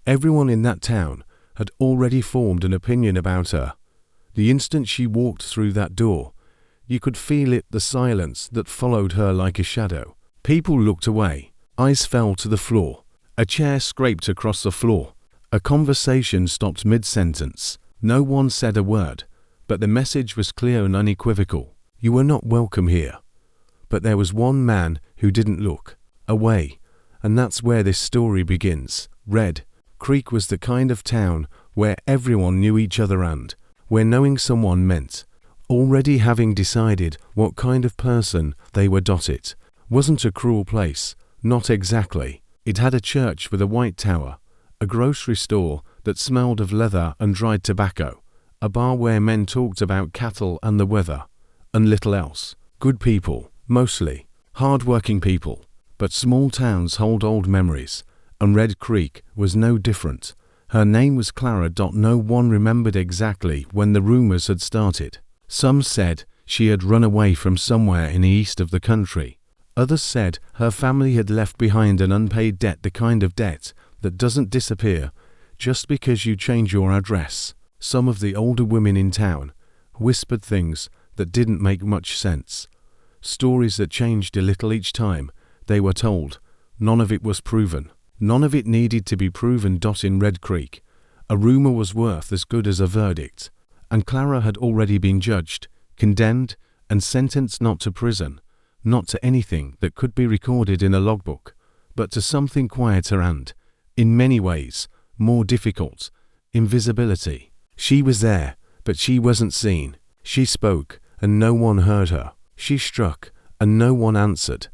Everyone in that town had already formed an opinion about her. The instant she walked through that door, you could feel it, the silence that followed her like a shadow. People looked away. Eyes fell to the floor. A chair scraped across the floor. A conversation stopped mid-sentence. No one said a word, but the message was clear and unequivocal. You were not welcome here. But there was one man who didn't look away, and that's where this story begins. Red Creek was the kind of town where everyone knew each other and where knowing someone meant already having decided what kind of person they were. It wasn't a cruel place, not exactly. It had a church with a white tower, a grocery store that smelled of leather and dried tobacco, a bar where men talked about cattle and the weather, and little else. Good people, mostly, hard-working people, but small towns hold old memories, and Red Creek was no different. Her name was Clara. No one remembered exactly when the rumors had started. Some said she had run away from somewhere in the east of the country. Others said her family had left behind an unpaid debt, the kind of debt that doesn't disappear just because you change your address. Some of the older women in town whispered things that didn't make much sense. Stories that changed a little each time they were told. None of it was proven. None of it needed to be proven. In Red Creek, a rumor was worth as good as a verdict, and Clara had already been judged, condemned, and sentenced not to prison, not to anything that could be recorded in a logbook, but to something quieter and, in many ways, more difficult: invisibility. She was there, but she wasn't seen. She spoke, and no one heard her. She struck, and no one answered.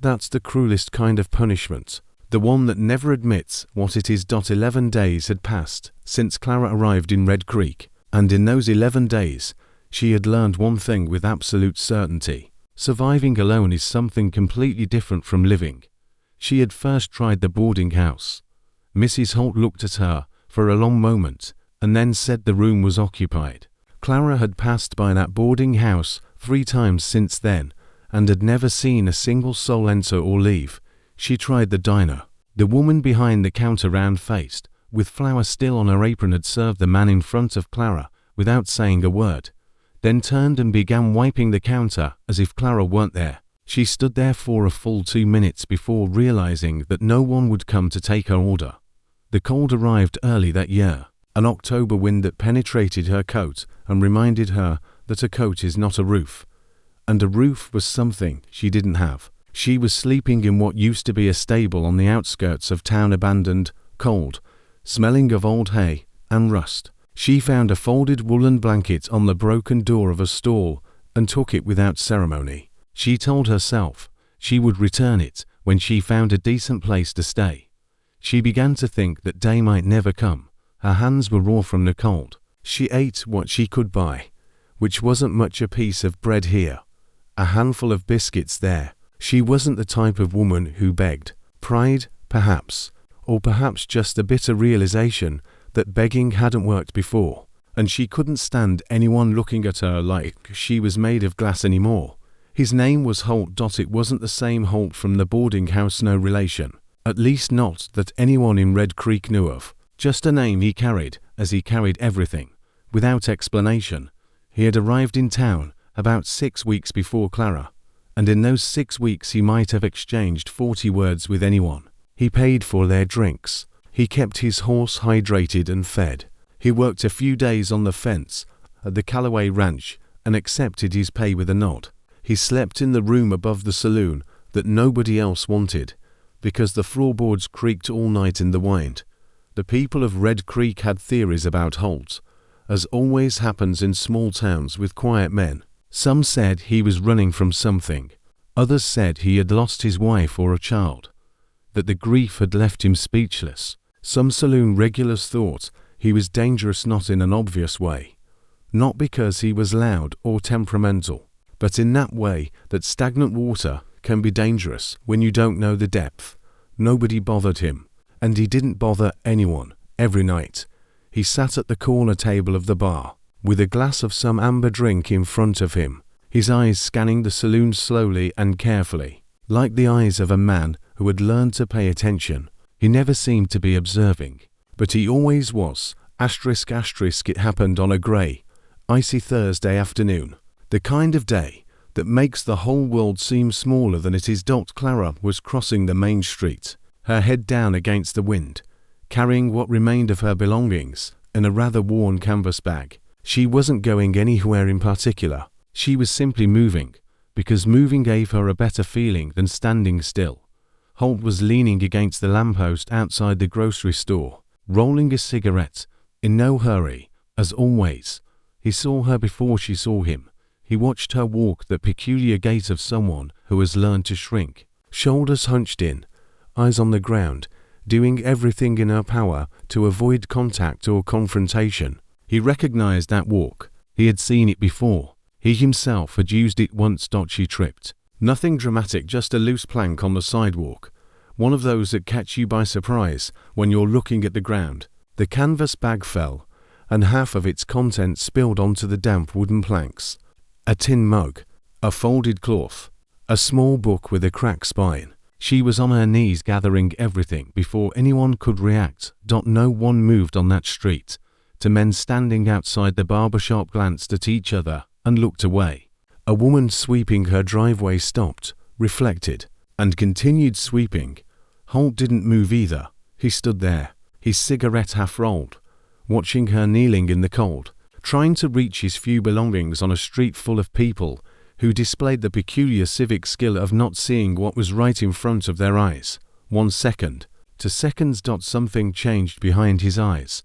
That's the cruelest kind of punishment, the one that never admits what it is. 11 days had passed since Clara arrived in Red Creek, and in those 11 days, she had learned one thing with absolute certainty. Surviving alone is something completely different from living. She had first tried the boarding house. Mrs. Holt looked at her for a long moment, and then said the room was occupied. Clara had passed by that boarding house 3 times since then, and had never seen a single soul enter or leave. She tried the diner. The woman behind the counter, round-faced, with flour still on her apron, had served the man in front of Clara without saying a word, then turned and began wiping the counter as if Clara weren't there. She stood there for a full 2 minutes before realizing that no one would come to take her order. The cold arrived early that year, an October wind that penetrated her coat and reminded her that a coat is not a roof. And a roof was something she didn't have. She was sleeping in what used to be a stable on the outskirts of town, abandoned, cold, smelling of old hay and rust. She found a folded woolen blanket on the broken door of a stall and took it without ceremony. She told herself she would return it when she found a decent place to stay. She began to think that day might never come. Her hands were raw from the cold. She ate what she could buy, which wasn't much: a piece of bread here, a handful of biscuits there. She wasn't the type of woman who begged. Pride, perhaps, or perhaps just a bitter realization that begging hadn't worked before, and she couldn't stand anyone looking at her like she was made of glass anymore. His name was Holt. It wasn't the same Holt from the boarding house, no relation, at least not that anyone in Red Creek knew of. Just a name he carried, as he carried everything, without explanation. He had arrived in town about 6 weeks before Clara, and in those 6 weeks he might have exchanged 40 words with anyone. He paid for their drinks. He kept his horse hydrated and fed. He worked a few days on the fence at the Callaway Ranch and accepted his pay with a nod. He slept in the room above the saloon that nobody else wanted, because the floorboards creaked all night in the wind. The people of Red Creek had theories about Holt, as always happens in small towns with quiet men. Some said he was running from something. Others said he had lost his wife or a child, that the grief had left him speechless. Some saloon regulars thought he was dangerous, not in an obvious way, not because he was loud or temperamental, but in that way that stagnant water can be dangerous when you don't know the depth. Nobody bothered him, and he didn't bother anyone. Every night, he sat at the corner table of the bar, with a glass of some amber drink in front of him, his eyes scanning the saloon slowly and carefully, like the eyes of a man who had learned to pay attention. He never seemed to be observing. But he always was. It happened on a grey, icy Thursday afternoon. The kind of day that makes the whole world seem smaller than it is. Clara was crossing the main street, her head down against the wind, carrying what remained of her belongings in a rather worn canvas bag. She wasn't going anywhere in particular. She was simply moving, because moving gave her a better feeling than standing still. Holt was leaning against the lamppost outside the grocery store, rolling a cigarette, in no hurry, as always. He saw her before she saw him. He watched her walk, the peculiar gait of someone who has learned to shrink, shoulders hunched in, eyes on the ground, doing everything in her power to avoid contact or confrontation. He recognized that walk. He had seen it before. He himself had used it once. She tripped. Nothing dramatic, just a loose plank on the sidewalk. One of those that catch you by surprise when you're looking at the ground. The canvas bag fell, and half of its contents spilled onto the damp wooden planks. A tin mug, a folded cloth, a small book with a cracked spine. She was on her knees gathering everything before anyone could react. No one moved on that street. Two men standing outside the barbershop glanced at each other and looked away. A woman sweeping her driveway stopped, reflected, and continued sweeping. Holt didn't move either. He stood there, his cigarette half rolled, watching her kneeling in the cold, trying to reach his few belongings on a street full of people who displayed the peculiar civic skill of not seeing what was right in front of their eyes. 1 second, 2 seconds. Something changed behind his eyes.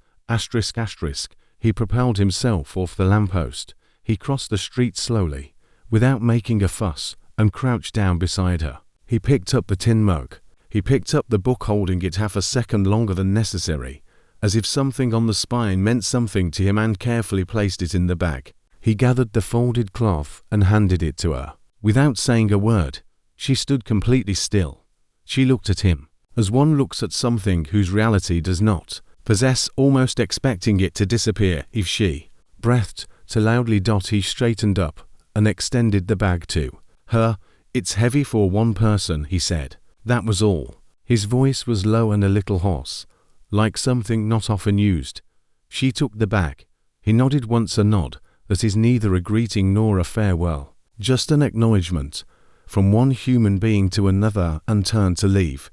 He propelled himself off the lamppost. He crossed the street slowly, without making a fuss, and crouched down beside her. He picked up the tin mug. He picked up the book, holding it half a second longer than necessary, as if something on the spine meant something to him, and carefully placed it in the bag. He gathered the folded cloth and handed it to her. Without saying a word, she stood completely still. She looked at him, as one looks at something whose reality does not possess, almost expecting it to disappear if she breathed too loudly. He straightened up and extended the bag to her. "It's heavy for one person," he said. That was all. His voice was low and a little hoarse, like something not often used. She took the bag. He nodded once, a nod that is neither a greeting nor a farewell, just an acknowledgement from one human being to another, and turned to leave.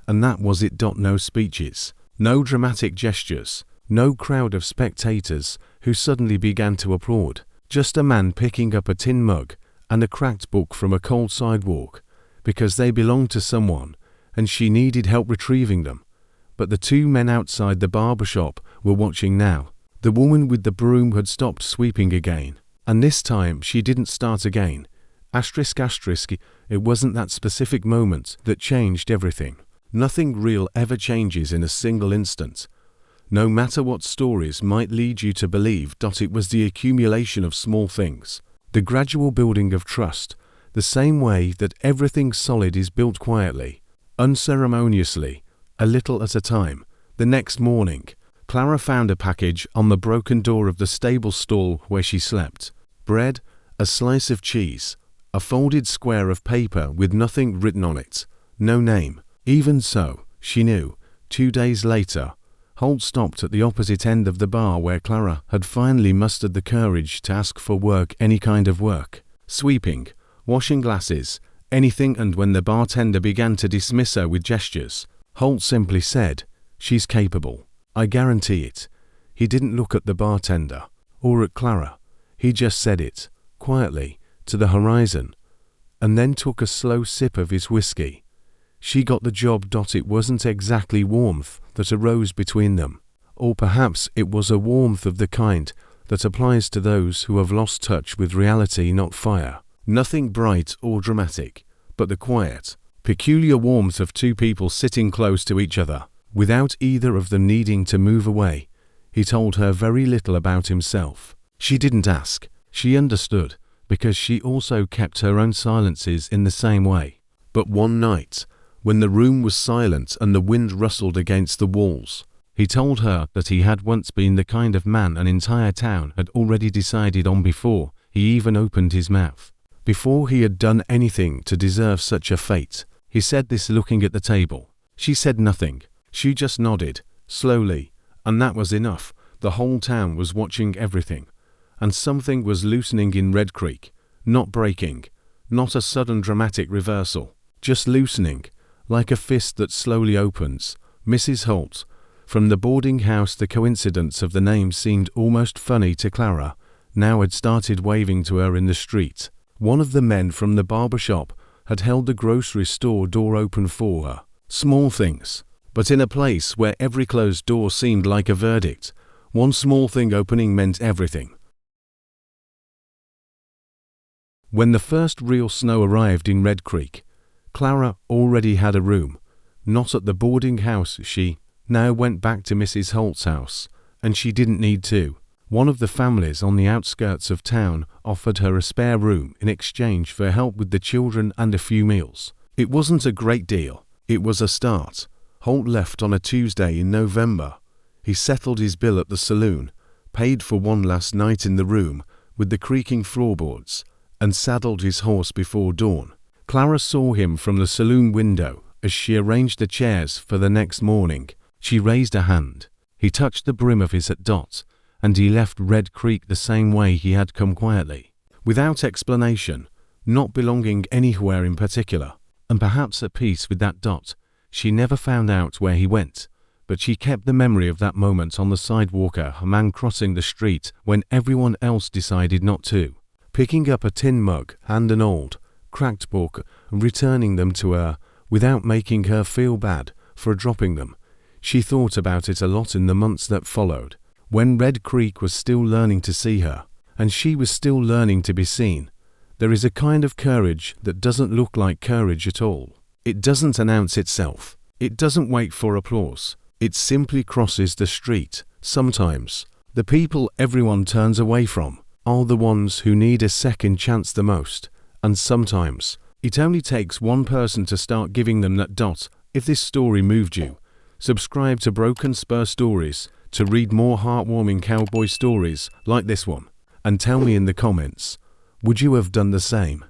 And that was it. No speeches, no dramatic gestures, no crowd of spectators who suddenly began to applaud. Just a man picking up a tin mug and a cracked book from a cold sidewalk, because they belonged to someone and she needed help retrieving them. But the two men outside the barbershop were watching now. The woman with the broom had stopped sweeping again, and this time she didn't start again. It wasn't that specific moment that changed everything. Nothing real ever changes in a single instant, no matter what stories might lead you to believe. It was the accumulation of small things, the gradual building of trust, the same way that everything solid is built quietly, unceremoniously, a little at a time. The next morning, Clara found a package on the broken door of the stable stall where she slept. Bread, a slice of cheese, a folded square of paper with nothing written on it, no name. Even so, she knew, 2 days later, Holt stopped at the opposite end of the bar where Clara had finally mustered the courage to ask for work, any kind of work. Sweeping, washing glasses, anything. And when the bartender began to dismiss her with gestures, Holt simply said, "She's capable. I guarantee it." He didn't look at the bartender, or at Clara. He just said it, quietly, to the horizon, and then took a slow sip of his whiskey. She got the job. It wasn't exactly warmth that arose between them, or perhaps it was a warmth of the kind that applies to those who have lost touch with reality, not fire. Nothing bright or dramatic, but the quiet, peculiar warmth of two people sitting close to each other, without either of them needing to move away. He told her very little about himself. She didn't ask. She understood, because she also kept her own silences in the same way. But one night, when the room was silent and the wind rustled against the walls, he told her that he had once been the kind of man an entire town had already decided on before he even opened his mouth, before he had done anything to deserve such a fate. He said this looking at the table. She said nothing. She just nodded, slowly, And that was enough. The whole town was watching everything. And something was loosening in Red Creek. Not breaking. Not a sudden dramatic reversal. Just loosening. Like a fist that slowly opens. Mrs. Holt. From the boarding house, the coincidence of the name seemed almost funny to Clara. Now had started waving to her in the street. One of the men from the barber shop had held the grocery store door open for her. Small things. But in a place where every closed door seemed like a verdict, one small thing opening meant everything. When the first real snow arrived in Red Creek, Clara already had a room. Not at the boarding house. She now went back to Mrs. Holt's house, and she didn't need to. One of the families on the outskirts of town offered her a spare room in exchange for help with the children and a few meals. It wasn't a great deal. It was a start. Holt left on a Tuesday in November. He settled his bill at the saloon, paid for one last night in the room with the creaking floorboards, and saddled his horse before dawn. Clara saw him from the saloon window as she arranged the chairs for the next morning. She raised a hand. He touched the brim of his hat, and he left Red Creek the same way he had come, quietly, without explanation, not belonging anywhere in particular, and perhaps at peace with that dot. She never found out where he went, but she kept the memory of that moment on the sidewalk, a man crossing the street when everyone else decided not to, picking up a tin mug and an old, cracked book and returning them to her without making her feel bad for dropping them. She thought about it a lot in the months that followed, when Red Creek was still learning to see her, and she was still learning to be seen. There is a kind of courage that doesn't look like courage at all. It doesn't announce itself. It doesn't wait for applause. It simply crosses the street. Sometimes, the people everyone turns away from are the ones who need a second chance the most, and sometimes, it only takes one person to start giving them that dot. If this story moved you, subscribe to Broken Spur Stories to read more heartwarming cowboy stories like this one, and tell me in the comments, would you have done the same?